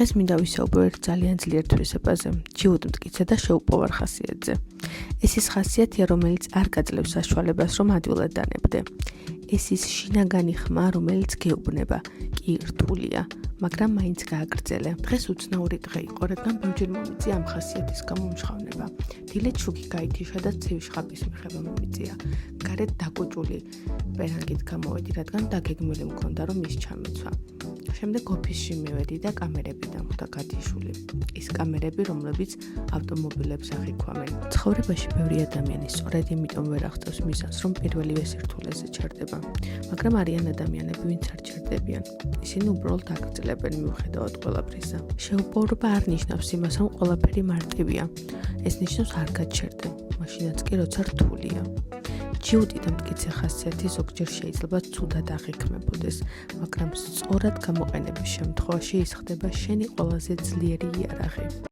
დღეს მინდა ვისაუბრო ერთ ძალიან ძლიერ თვისებაზე, ჯიუტმტკიცე და შეუპოვარ ხასიათზე. ეს ის ხასიათია, რომელიც არ გაძლევს საშუალებას, რომ ადვილად დანებდე. ეს ის შინაგანი ხმა, რომელიც გეუბნება, კი რთულია, მაგრამ მაინც გააგრძელე. დღეს უცნაური დღე იყო, რადგან ბევრჯერ მომიწია ამ ხასიათის გამომჟღავნება. დილით შუქი გაითიშა და ცივი შხაპის მიხება მომიწია. გარეთ დაკოჭული პერანგით გამოვედი, რადგან დაგეგმილი მქონდა, რომ ის ჩამეცვა. შემდეგ ოფისში მივედი და კამერები დამხვდა გადიშული. ის კამერები, რომლებიც ავტომობილებს აღიქვამენ. ცხოვრებაში ბევრი ადამიანი სწორედ იმიტომ ვერ აღწევს მიზანს, რომ პირველივე სირთულეზე ჩერდება. მაგრამ არიან ადამიანები, ვინც არ ჩერდებიან. ისინი უბრალოდ აგრძელებენ მიუხედავად ყველაფრისა. შეუპოვრობა არ ნიშნავს იმას, რომ ყველაფერი მარტივია. ეს ნიშნავს არ გაჩერდე, მაშინაც კი როცა რთულია. ჯიუტი და მტკიცე ხასიათი ზოგჯერ შეიძლება ცუდად აღიქმებოდეს, მაგრამ სწორად გამოყენების შემთხვევაში ის ხდება შენი ყველაზე ძლიერი იარაღი.